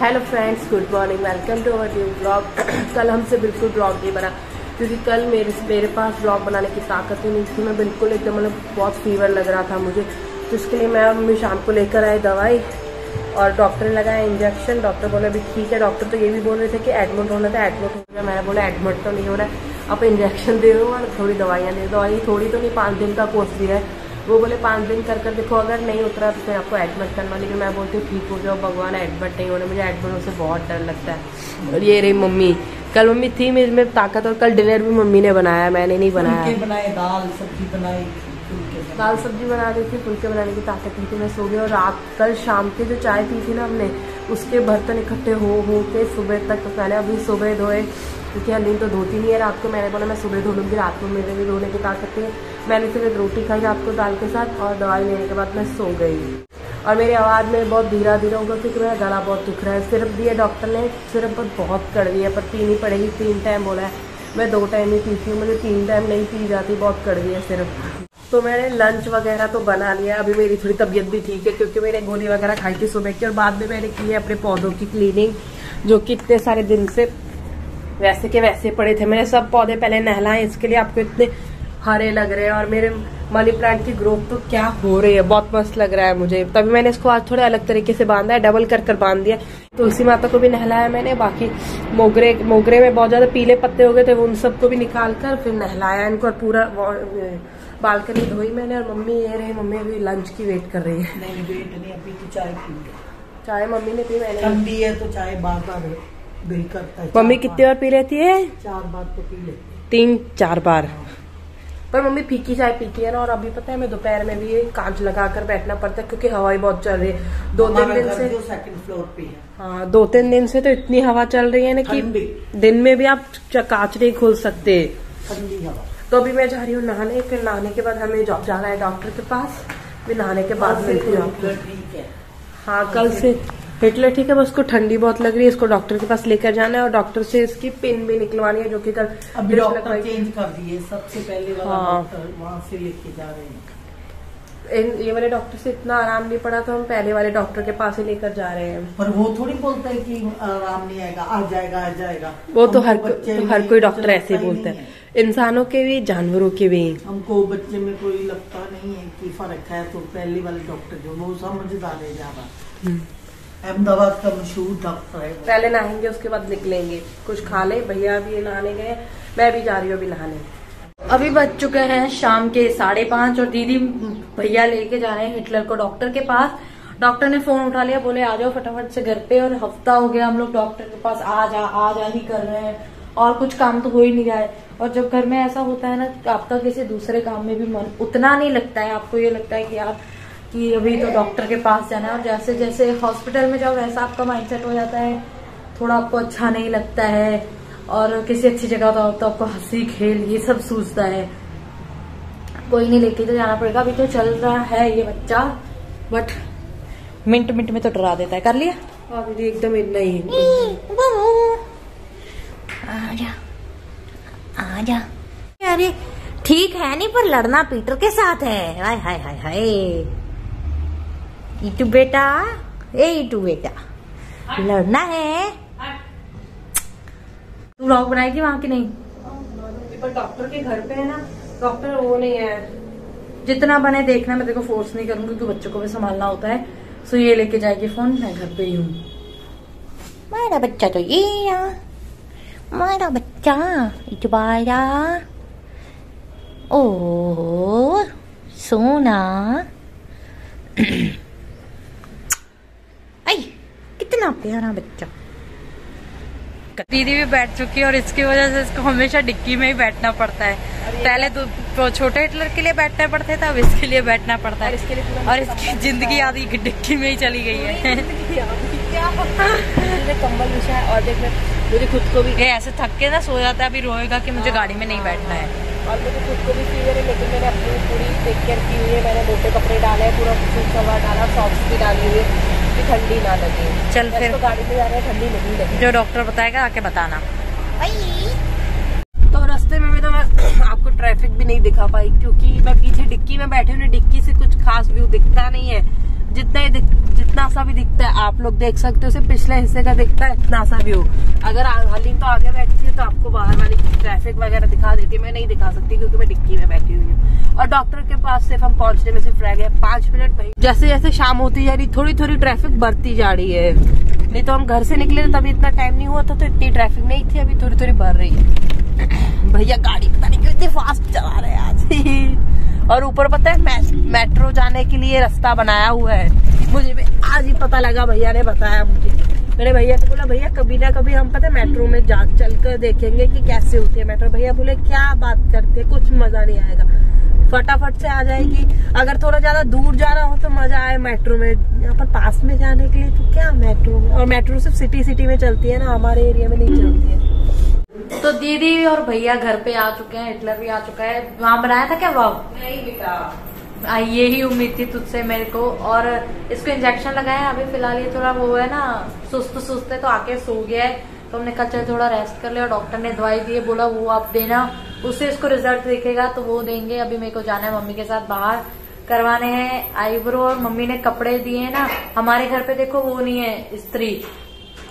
Hello friends, good morning, welcome to our new blog. कल हमसे बिल्कुल ब्लॉग नहीं बना क्योंकि कल मेरे पास ब्लॉग बनाने की ताकत ही नहीं थी। मैं बिल्कुल एकदम मतलब बहुत फीवर लग रहा था मुझे, तो इसके लिए मैं मम्मी शाम को लेकर आए दवाई और डॉक्टर ने लगाया इंजेक्शन। डॉक्टर बोले अभी ठीक है। डॉक्टर तो ये भी बोल रहे थे कि एडमिट होना था, एडमिट हो गया। मैंने बोला एडमिट तो नहीं हो रहा है, आप इंजेक्शन दे दो और थोड़ी दवाइयाँ दे दो। दवाई थोड़ी तो नहीं, 5 दिन का कोर्स दिया है। वो बोले 5 दिन कर देखो, अगर नहीं उतरा तो फिर आपको एडमिट करना। लेकिन मैं बोलती हूँ ठीक हो जाओ, भगवान एडमिट नहीं होने, मुझे एडमिट होने से बहुत डर लगता है। और ये रही मम्मी, कल मम्मी थी मेरे में ताकत, और कल डिनर भी मम्मी ने बनाया, मैंने नहीं बनाया। बनाए दाल सब्जी बनाई, दाल सब्जी बना रही थी, फुलके बनाने की ताकत नहीं थी। मैं सो गई और रात कल शाम के जो चाय पी थी ना हमने, उसके बर्तन इकट्ठे हो के सुबह तक मैंने अभी सुबह धोए क्योंकि हलीम तो धोती नहीं है रात को। मैंने बोला मैं सुबह धो लूँगी, रात को मेरे भी धोने की ताकत है। मैंने सिर्फ रोटी खाई रात को दाल के साथ और दवाई लेने के बाद मैं सो गई। और मेरी आवाज़ में बहुत धीरा धीरा होगा क्योंकि मेरा गला बहुत दुख रहा है। सिरप दिया डॉक्टर ने, सिरप बहुत कड़वी है पर पीनी पड़ेगी, 3 टाइम बोला है। मैं 2 टाइम ही पीती हूँ, मुझे 3 टाइम नहीं पी जाती, बहुत कड़वी है सिरप। तो मैंने लंच वगैरह तो बना लिया। अभी मेरी थोड़ी तबीयत भी ठीक है क्योंकि मैंने गोली वगैरह खाई थी सुबह की, और बाद में मैंने की है अपने पौधों की क्लीनिंग, जो कि इतने सारे दिन से वैसे के वैसे पड़े थे। मैंने सब पौधे पहले नहलाए, इसके लिए आपको इतने हरे लग रहे हैं। और मेरे मनी प्लांट की ग्रोथ तो क्या हो रही है, बहुत मस्त लग रहा है मुझे। तभी मैंने इसको आज थोड़े अलग तरीके से बांधा है, डबल कर बांध दिया। तुलसी माता को भी नहलाया मैंने, बाकी मोगरे में बहुत ज्यादा पीले पत्ते हो गए थे, वो उन सबको भी निकाल कर फिर नहलाया इनको, और पूरा बालकनी धोई मैंने। और मम्मी ये रही, मम्मी अभी लंच की वेट कर रही है। नहीं वेट नहीं, अभी तो चाय पी ले। चाय मम्मी ने पी, मैंने ठंडी है तो चाय बार बार दिल करता है। मम्मी कितनी बार पी लेती है? 4 बार तो पी लेती है, 3-4 बार। पर मम्मी फीकी चाय पीती है ना। और अभी पता है मैं दोपहर में भी कांच लगा कर बैठना पड़ता है क्योंकि हवा ही बहुत चल रही है। 2-3 दिन से जो 2nd फ्लोर पे है। हाँ, 2-3 दिन से तो इतनी हवा चल रही है ना कि दिन में भी आप कांच नहीं खोल सकते, ठंडी हवा। तो अभी मैं जा रही हूँ नहाने। फिर नहाने के बाद हमें जाना है डॉक्टर के पास। फिर नहाने के बाद मिलती हूँ। ठीक है, हाँ कल से हिटलर ठीक है, बस उसको ठंडी बहुत लग रही है, इसको डॉक्टर के पास लेकर जाना है। और डॉक्टर से इसकी पिन भी निकलवानी है, जो कि कल अभी डॉक्टर चेंज कर दिए, सबसे पहले वाला डॉक्टर वहाँ से लेके जा रहे हैं। ये वाले डॉक्टर से इतना आराम नहीं पड़ा तो हम पहले वाले डॉक्टर के पास ही लेकर जा रहे हैं। पर वो थोड़ी बोलता है कि आराम नहीं आएगा, आ जाएगा। वो तो हर कोई डॉक्टर ऐसे ही बोलता है, इंसानों के भी जानवरों के भी। हमको बच्चे में कोई लगता नहीं है कि फर्क है। तो पहले वाले डॉक्टर जो वो समझदार है ज्यादा, अहमदाबाद का मशहूर डॉक्टर है। पहले नहाएंगे उसके बाद निकलेंगे, कुछ खा ले। भैया भी नहाने गए, मैं भी जा रही हूँ अभी नहाने। अभी बज चुके हैं शाम के 5:30 और दीदी भैया लेके जा रहे हैं हिटलर को डॉक्टर के पास। डॉक्टर ने फोन उठा लिया, बोले आ जाओ फटाफट से घर पे। और हफ्ता हो गया हम लोग डॉक्टर के पास आ जा ही कर रहे हैं, और कुछ काम तो हो ही नहीं रहा है। और जब घर में ऐसा होता है ना, आपका किसी दूसरे काम में भी मन उतना नहीं लगता है। आपको ये लगता है कि यार कि अभी तो डॉक्टर के पास जाना है। और जैसे जैसे हॉस्पिटल में जाओ वैसा आपका माइंडसेट हो जाता है, थोड़ा आपको अच्छा नहीं लगता है। और किसी अच्छी जगह तो आपको हंसी खेल ये सब सूझता है। कोई नहीं, लेके तो जाना पड़ेगा। अभी तो चल रहा है ये बच्चा, बट मिनट में तो डरा देता है। कर लिया? हाँ दीदी, एकदम इतना ही। आजा। अरे ठीक है नहीं, पर लड़ना पीटर के साथ है। हाय हाय हाय हाय। ईटू बेटा, ईटू बेटा, लड़ना है। तू व्लॉग बनाएगी वहां की? नहीं, पर डॉक्टर के घर पे है ना, डॉक्टर वो नहीं है। जितना बने देखना, मैं देखो फोर्स नहीं करूंगी क्योंकि बच्चों को भी संभालना होता है। सो ये लेके जाएगी फोन, मैं घर पे ही हूँ। मेरा बच्चा तो ये है, मेरा बच्चा इतबारा। ओ सोना, आई कितना प्यारा बच्चा। दीदी भी बैठ चुकी है और इसकी वजह से इसको हमेशा डिक्की में ही बैठना पड़ता है। पहले तो छोटे हिटलर के लिए बैठना पड़ता था, अब इसके लिए बैठना पड़ता है। और इसकी जिंदगी आधी डिक्की में ही चली गई है। कंबल बिछा है और देख मुझे खुद को भी ऐसे थक के ना सो जाता है, अभी रोएगा कि मुझे गाड़ी में नहीं बैठना है। और मुझे खुद को भी फीवर है, लेकिन मैंने अपनी पूरी टेक केयर की हुई है। मैंने मोटे कपड़े डाले हैं, पूरा सूट सलवार डाला, सॉक्स भी डाली हुई है कि ठंडी ना लगे। चल फिर तो गाड़ी में जा रहे हैं, ठंडी नहीं लगी। जो डॉक्टर बताएगा आके बताना। तो रास्ते में तो मैं आपको ट्रैफिक भी नहीं दिखा पाई क्योंकि मैं पीछे डिक्की में बैठे हूँ। डिक्की से कुछ खास व्यू दिखता नहीं है, जितना सा भी दिखता है आप लोग देख सकते हो, सिर्फ पिछले हिस्से का दिखता है, इतना सा भी हो। अगर हलीम तो आगे बैठती है तो आपको बाहर वाली ट्रैफिक वगैरह दिखा देती है, मैं नहीं दिखा सकती क्योंकि मैं डिक्की में बैठी हुई हूँ। और डॉक्टर के पास सिर्फ हम पहुंचने में सिर्फ रह गए 5 मिनट भाई। जैसे जैसे शाम होती जा रही थोड़ी थोड़ी ट्रैफिक बढ़ती जा रही है, नहीं तो हम घर से निकले तभी इतना टाइम नहीं हुआ था तो इतनी ट्रैफिक नहीं थी, अभी थोड़ी थोड़ी बढ़ रही है। भैया गाड़ी पता नहीं क्यों इतनी फास्ट चला रहे हैं आज। और ऊपर पता है मेट्रो जाने के लिए रास्ता बनाया हुआ है, मुझे भी आज ही पता लगा, भैया ने बताया मुझे। मैंने भैया से बोला भैया कभी ना कभी हम पता है मेट्रो में चल कर देखेंगे कि कैसे होती है मेट्रो। भैया बोले क्या बात करते हैं, कुछ मजा नहीं आएगा, फटाफट से आ जाएगी। अगर थोड़ा ज्यादा दूर जाना हो तो मजा आए मेट्रो में, यहाँ पर पास में जाने के लिए तो क्या मेट्रो में। और मेट्रो सिर्फ सिटी में चलती है ना, हमारे एरिया में नहीं चलती है। तो दीदी और भैया घर पे आ चुके हैं, हिटलर भी आ चुका है। वहाँ बनाया था क्या व्लॉग? नहीं बेटा, यही उम्मीद थी तुझसे मेरे को। और इसको इंजेक्शन लगाया, अभी फिलहाल ये थोड़ा वो है ना, सुस्त है तो आके सो गया है, तो हमने कहा चल थोड़ा रेस्ट कर ले। और डॉक्टर ने दवाई दी है, बोला वो आप देना, उससे इसको रिजल्ट दिखेगा तो वो देंगे। अभी मेरे को जाना है मम्मी के साथ बाहर, करवाने हैं आईब्रो। और मम्मी ने कपड़े दिए हैं ना, हमारे घर पे देखो वो नहीं है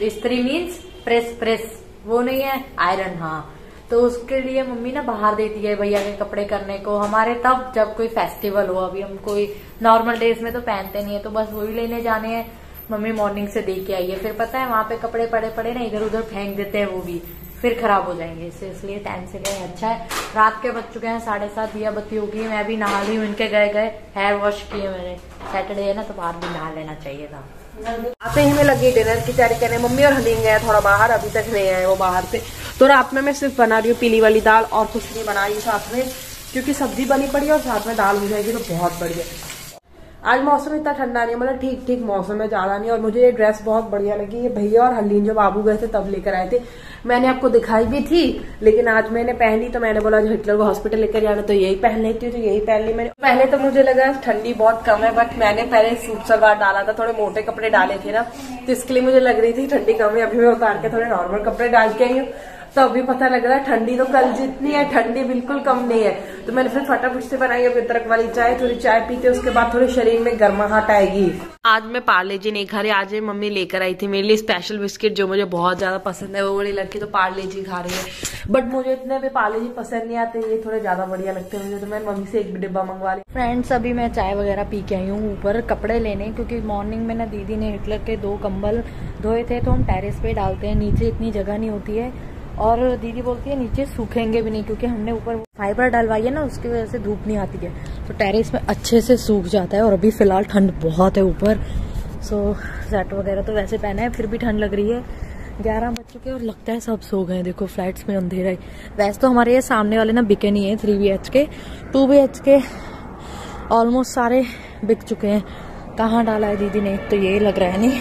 इस्त्री मीन्स प्रेस वो नहीं है, आयरन। हाँ, तो उसके लिए मम्मी ना बाहर देती है भैया के कपड़े करने को हमारे, तब जब कोई फेस्टिवल हो। अभी हम कोई नॉर्मल डेज में तो पहनते नहीं है, तो बस वही लेने जाने हैं। मम्मी मॉर्निंग से दे के आई है, फिर पता है वहां पे कपड़े पड़े ना इधर उधर फेंक देते हैं, वो भी फिर खराब हो जाएंगे, इसलिए टाइम से गए। अच्छा है, रात के बज चुके हैं 7:30, दिया बत्ती होगी। मैं भी नहा ली हूँ, इनके गए हेयर वॉश किए मैंने, सैटरडे है ना तो बाहर भी नहा लेना चाहिए था। आते ही मैं लगी डिनर की तैयारी करने। मम्मी और हलीम गया थोड़ा बाहर, अभी तक नहीं आए वो बाहर से। तो रात में मैं सिर्फ बना रही हूँ पीली वाली दाल, और कुछ नहीं बना रही साथ में, क्योंकि सब्जी बनी पड़ी है और साथ में दाल हो जाएगी तो बहुत बढ़िया। आज मौसम इतना ठंडा नहीं है, मतलब ठीक ठीक मौसम है, ज्यादा नहीं। और मुझे ये ड्रेस बहुत बढ़िया लगी, ये भैया और हलीम जो बाबू गए थे तब लेकर आए थे, मैंने आपको दिखाई भी थी, लेकिन आज मैंने पहनी तो मैंने बोला हिटलर को हॉस्पिटल लेकर जाना तो यही पहन लेती हूँ, तो यही पहन ली मैंने। पहले तो मुझे लगा ठंडी बहुत कम है, बट मैंने पहले सूट सलवार डाला था, थोड़े मोटे कपड़े डाले थे ना, तो इसके लिए मुझे लग रही थी ठंडी कम है। अभी मैं उतार के थोड़े नॉर्मल कपड़े डाल के आई हूँ, तो अभी पता लग रहा है ठंडी तो कल जितनी है ठंडी बिल्कुल कम नहीं है। तो मैंने फिर फटाफट से बनाई अभी अदरक वाली चाय, थोड़ी चाय पीते उसके बाद थोड़ी शरीर में गर्माहट आएगी। आज मैं पार्ले जी नहीं खा रही, आज मम्मी लेकर आई थी मेरे लिए स्पेशल बिस्किट जो मुझे बहुत ज्यादा पसंद है, वो बड़ी लड़की तो पार्ले जी खा रही है, बट मुझे इतने भी पार्ले जी पसंद नहीं आते, ये थोड़े ज्यादा बढ़िया लगते हैं मुझे, तो मैंने मम्मी से एक डिब्बा मंगवा ली। फ्रेंड्स अभी मैं चाय वगैरह पी के आई हूँ ऊपर कपड़े लेने, क्योंकि मॉर्निंग में ना दीदी ने हिटलर के 2 कंबल धोए थे, तो हम टेरेस पे डालते हैं, नीचे इतनी जगह नहीं होती है, और दीदी बोलती है नीचे सूखेंगे भी नहीं, क्योंकि हमने ऊपर फाइबर डलवाई है ना, उसकी वजह से धूप नहीं आती है, तो टेरेस में अच्छे से सूख जाता है। और अभी फिलहाल ठंड बहुत है ऊपर, सो सेट वगैरह तो वैसे पहना है, फिर भी ठंड लग रही है। 11 बज चुके और लगता है सब सो गए, देखो फ्लैट्स में अंधेरा है। वैसे तो हमारे ये सामने वाले ना बिके नहीं है, 3 BHK 2 BHK ऑलमोस्ट सारे बिक चुके हैं। कहाँ डाला है दीदी ने, तो ये लग रहा है नहीं,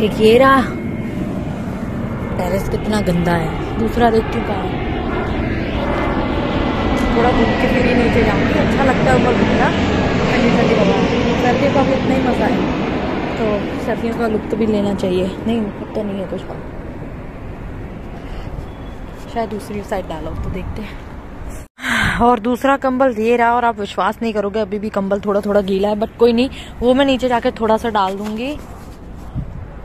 एक ये रहा, टेरेस कितना गंदा है, दूसरा देखती हूँ कहाँ। थोड़ा घूम के फिर नीचे जाऊंगी, अच्छा लगता है ऊपर घूमना, ठंडी ठंडी हवा। सर्दियों का भी इतना ही मजा है, तो सर्दियों का लुत्फ भी लेना चाहिए। नहीं ऊपर तो नहीं है कुछ, शायद दूसरी साइड डालो तो देखते हैं। और दूसरा कंबल ये रहा, और आप विश्वास नहीं करोगे अभी भी कंबल थोड़ा थोड़ा गीला है, बट कोई नहीं, वो मैं नीचे जाके थोड़ा सा डाल दूंगी,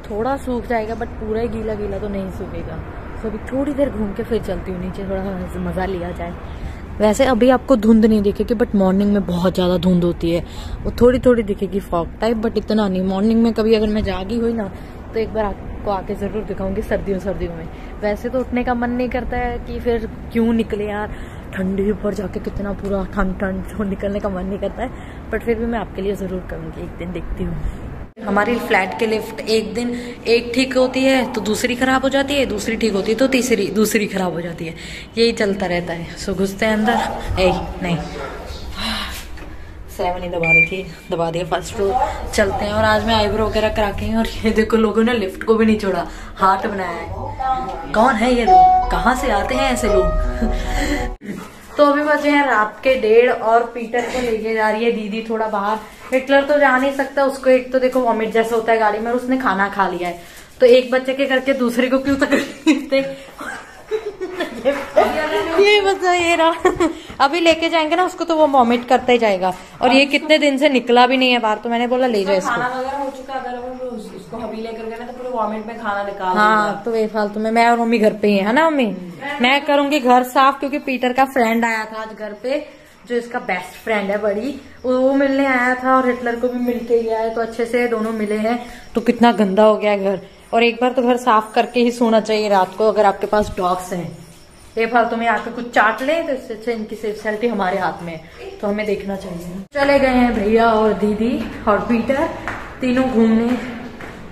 थोड़ा सूख जाएगा, बट पूरा ही गीला गीला तो नहीं सूखेगा। तो अभी थोड़ी देर घूम के फिर चलती हूँ नीचे, थोड़ा मजा लिया जाए। वैसे अभी आपको धुंध नहीं दिखेगी, बट मॉर्निंग में बहुत ज्यादा धुंध होती है, वो थोड़ी थोड़ी दिखेगी फॉग टाइप, बट इतना नहीं। मॉर्निंग में कभी अगर मैं जागी हुई ना तो एक बार आपको आके जरूर दिखाऊंगी सर्दियों में। वैसे तो उठने का मन नहीं करता है कि फिर क्यों निकले यार, ठंडी ऊपर जाके कितना पूरा ठंड तो निकलने का मन नहीं करता है, बट फिर भी मैं आपके लिए जरूर करूंगी, एक दिन देखती हूँ। हमारी फ्लैट के लिफ्ट एक दिन एक ठीक होती है तो दूसरी खराब हो जाती है, दूसरी ठीक होती है तो दूसरी खराब हो जाती है, यही चलता रहता है। सो घुसते हैं अंदर, नहीं 7 ही दबा दिया फर्स्ट फ्लोर। चलते हैं, और आज मैं आईब्रो वगैरह करा के हैं, और ये देखो लोगों ने लिफ्ट को भी नहीं छोड़ा, हाथ बनाया है। कौन है ये लोग, कहाँ से आते हैं ऐसे लोग। तो अभी बचे हैं रात के 1:30 और पीटर को लेके जा रही है दीदी थोड़ा बाहर। हिटलर तो जा नहीं सकता, उसको एक तो देखो वॉमिट जैसा होता है गाड़ी में, और उसने खाना खा लिया है, तो एक बच्चे के करके दूसरे को क्यों तकलीफ देते। ये बच्चा ये रहा, अभी लेके जाएंगे ना उसको तो वो वॉमिट करता ही जाएगा। और ये कितने दिन से निकला भी नहीं है बाहर, तो मैंने बोला ले जाओ इसको। खाना वगैरह हो चुका, अगर उसको अभी लेकर गए ना तो पूरे वॉमिट में खाना निकाल। हाँ तो बेफालतू में मैं और मम्मी घर पे ही है ना मम्मी, मैं करूंगी घर साफ, क्योंकि पीटर का फ्रेंड आया था आज घर पे, जो इसका बेस्ट फ्रेंड है बड़ी, वो मिलने आया था और हिटलर को भी मिलके गया है, तो अच्छे से दोनों मिले हैं। तो कितना गंदा हो गया है घर, और एक बार तो घर साफ करके ही सोना चाहिए रात को अगर आपके पास डॉग्स हैं। ये फालतू में आके कुछ चाट ले तो इससे अच्छा इनकी सेफ्टी हमारे हाथ में, तो हमें देखना चाहिए। चले गए हैं भैया और दीदी और पीटर तीनों घूमने।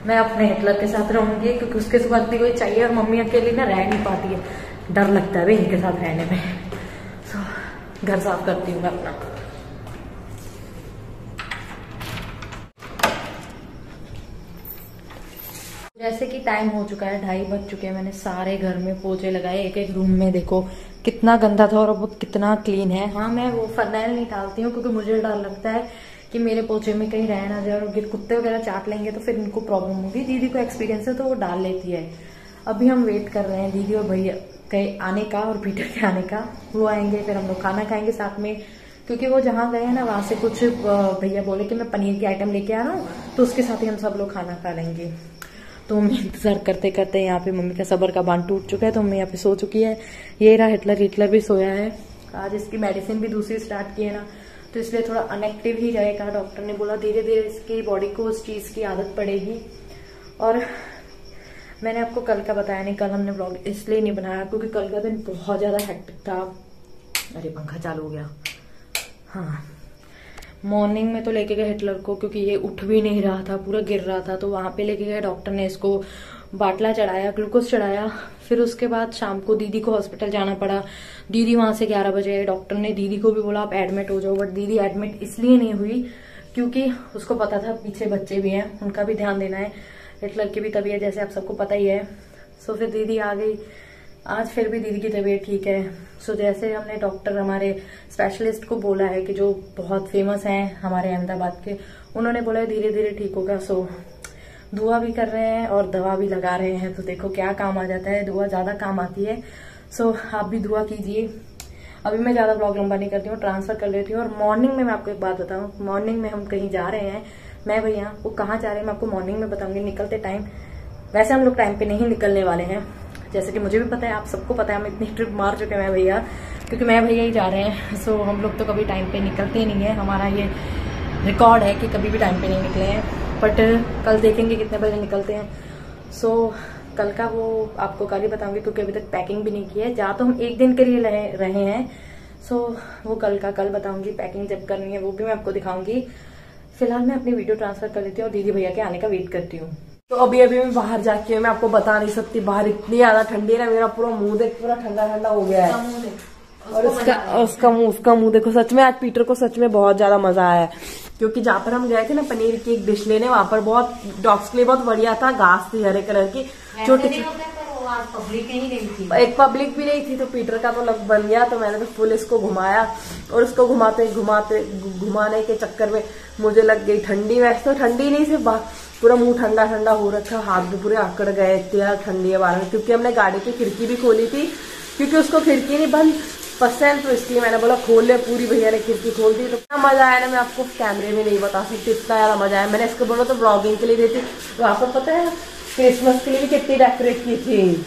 मैं अपने हिटलर के साथ रहूंगी क्योंकि उसके साथ भी कोई चाहिए, और मम्मी अकेली ना रह नहीं पाती है, डर लगता है इनके साथ रहने में। घर साफ करती हूँ मैं अपना। जैसे कि टाइम हो चुका है 2:30 बज चुके हैं, मैंने सारे घर में पोछे लगाए, एक एक रूम में देखो कितना गंदा था और अब वो कितना क्लीन है। हाँ मैं वो फर्नैल नहीं डालती हूँ क्योंकि मुझे डर लगता है कि मेरे पोछे में कहीं रह ना जाए और कुत्ते वगैरह चाट लेंगे तो फिर इनको प्रॉब्लम होगी। दीदी को एक्सपीरियंस है तो वो डाल लेती है। अभी हम वेट कर रहे हैं दीदी और भैया के आने का और पीटर के आने का। वो आएंगे फिर हम लोग खाना खाएंगे साथ में, क्योंकि वो जहाँ गए हैं ना वहां से कुछ भैया बोले कि मैं पनीर की आइटम लेके आ रहा हूँ, तो उसके साथ ही हम सब लोग खाना खा लेंगे। तो मम्मी इंतजार करते करते यहाँ पे मम्मी का सब्र का बांध टूट चुका है, तो मम्मी यहाँ पे सो चुकी है। ये रहा हिटलर भी सोया है। आज इसकी मेडिसिन भी दूसरी स्टार्ट की है ना, तो इसलिए थोड़ा अनएक्टिव ही रहेगा। डॉक्टर ने बोला धीरे धीरे इसकी बॉडी को उस चीज की आदत पड़ेगी। और मैंने आपको कल का बताया नहीं, कल हमने ब्लॉग इसलिए नहीं बनाया क्योंकि कल का दिन बहुत ज्यादा हेक्टिक था। अरे पंखा चालू हो गया। हाँ मॉर्निंग में तो लेके गए हिटलर को, क्योंकि ये उठ भी नहीं रहा था, पूरा गिर रहा था, तो वहां पे लेके गए। डॉक्टर ने इसको बाटला चढ़ाया, ग्लूकोज चढ़ाया। फिर उसके बाद शाम को दीदी को हॉस्पिटल जाना पड़ा। दीदी वहां से 11 बजे आई। डॉक्टर ने दीदी को भी बोला आप एडमिट हो जाओ, बट दीदी एडमिट इसलिए नहीं हुई क्योंकि उसको पता था पीछे बच्चे भी हैं, उनका भी ध्यान देना है। हिटलर की भी तबीयत जैसे आप सबको पता ही है। सो फिर दीदी आ गई। आज फिर भी दीदी की तबीयत ठीक है। सो जैसे हमने डॉक्टर हमारे स्पेशलिस्ट को बोला है कि जो बहुत फेमस हैं हमारे अहमदाबाद के, उन्होंने बोला है धीरे धीरे ठीक होगा। सो दुआ भी कर रहे हैं और दवा भी लगा रहे हैं, तो देखो क्या काम आ जाता है। दुआ ज्यादा काम आती है। सो आप भी दुआ कीजिए। अभी मैं ज्यादा ब्लॉग लंबा नहीं करती हूँ, ट्रांसफर कर लेती हूँ। और मॉर्निंग में मैं आपको एक बात बताऊँ, मॉर्निंग में हम कहीं जा रहे हैं, मैं भैया, वो कहाँ जा रहे हैं मैं आपको मॉर्निंग में बताऊंगी निकलते टाइम। वैसे हम लोग टाइम पे नहीं निकलने वाले हैं, जैसे कि मुझे भी पता है, आप सबको पता है। हम इतनी ट्रिप मार चुके हैं मैं भैया, क्योंकि मैं भैया ही जा रहे हैं। सो हम लोग तो कभी टाइम पे निकलते नहीं है, हमारा ये रिकॉर्ड है कि कभी भी टाइम पे नहीं निकले हैं। बट कल देखेंगे कितने बजे निकलते हैं। सो कल का वो आपको कल ही बताऊंगी, क्योंकि अभी तक पैकिंग भी नहीं की है। जा तो हम एक दिन के लिए रहे हैं। सो वो कल का कल बताऊंगी। पैकिंग जब करनी है वो भी मैं आपको दिखाऊंगी। फिलहाल मैं अपनी वीडियो ट्रांसफर कर लेती हूँ और दीदी भैया के आने का वेट करती हूँ। तो अभी मैं बाहर जाके मैं आपको बता नहीं सकती, बाहर इतनी ज्यादा ठंडी है ना, मेरा पूरा मुंह देख पूरा ठंडा ठंडा हो गया है। और उसका मुंह देखो। सच में आज पीटर को सच में बहुत ज्यादा मजा आया, क्योंकि जहाँ पर हम गए थे ना पनीर की एक डिश लेने, वहां पर बहुत डॉग्स के लिए बहुत बढ़िया था। घास थी हरे कलर की, छोटी पब्लिक ही नहीं थी, एक पब्लिक भी नहीं थी। तो पीटर का तो लग बन गया, तो मैंने तो फुल इसको घुमाया। और उसको घुमाने के चक्कर में मुझे लग गई ठंडी। वैसे तो ठंडी नहीं, सिर्फ पूरा मुंह ठंडा ठंडा हो रखा, हाथ भी पूरे आकड़ गए, इतनी ठंडी है बाहर में। क्योंकि हमने गाड़ी की खिड़की भी खोली थी, क्योंकि उसको खिड़की नहीं बंद पसंद, तो इसलिए मैंने बोला खोल ले। पूरी भैया ने खिड़की खोल दी। तो इतना मजा आया ना, मैं आपको कैमरे में नहीं बता सकती, इतना ज्यादा मजा आया। मैंने इसको बोला तो ब्लॉगिंग के लिए देती, तो आपको पता है क्रिसमस के लिए भी कितनी डेकोरेट की थी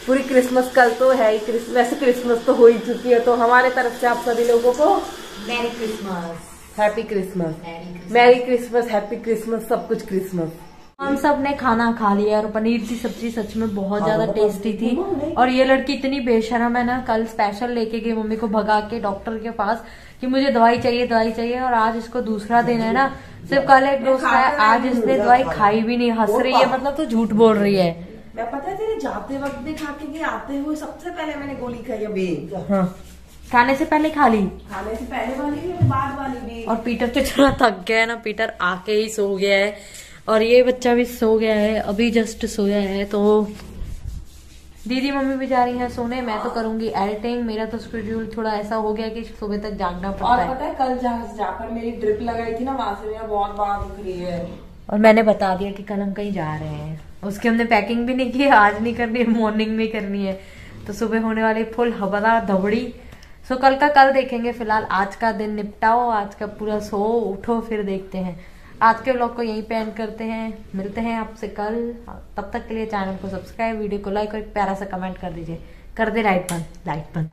पूरी। क्रिसमस कल तो है ही, वैसे क्रिसमस तो हो ही चुकी है। तो हमारे तरफ से आप सभी लोगों को merry Christmas, happy Christmas, merry Christmas, happy Christmas, सब कुछ क्रिसमस। हम सब ने खाना खा लिया और पनीर की सब्जी सच में बहुत ज्यादा टेस्टी थी। और ये लड़की इतनी बेशरम है ना, कल स्पेशल लेके गई मम्मी को भगा के डॉक्टर के पास कि मुझे दवाई चाहिए। और आज इसको दूसरा दिन है ना, सिर्फ कल एक डोज खाया, आज इसने दवाई खाई भी नहीं। हंस रही है, मतलब तो झूठ बोल रही है। मैं पता है तेरे जाते वक्त भी खा के गए, आते हुए सबसे पहले मैंने गोली खाई अभी। हाँ खाने से पहले खा ली, खाने से पहले वाली भी और बाद वाली भी। और पीटर तो थोड़ा थक गया है ना, पीटर आके ही सो गया है। और ये बच्चा भी सो गया है, अभी जस्ट सोया है। तो दीदी मम्मी भी जा रही हैं सोने, मैं तो करूंगी एडिटिंग। मेरा तो शेड्यूल थोड़ा ऐसा हो गया कि सुबह तक जागना पड़ता है। और पता है कल जहाँ पर मेरी ड्रिप लगाई थी ना, वहां से मेरा बहुत बार दुख रही है। और मैंने बता दिया कि कल हम कहीं जा रहे हैं। उसकी हमने पैकिंग भी नहीं की, आज नहीं करनी है, मॉर्निंग में करनी है। तो सुबह होने वाली फुल हवादार धबड़ी। सो कल का कल देखेंगे, फिलहाल आज का दिन निपटाओ, आज का पूरा सो उठो फिर देखते हैं। आज के व्लॉग को यहीं पे एंड करते हैं, मिलते हैं आपसे कल। तब तक के लिए चैनल को सब्सक्राइब, वीडियो को लाइक और एक प्यारा सा कमेंट कर दीजिए। कर दे लाइट बंद।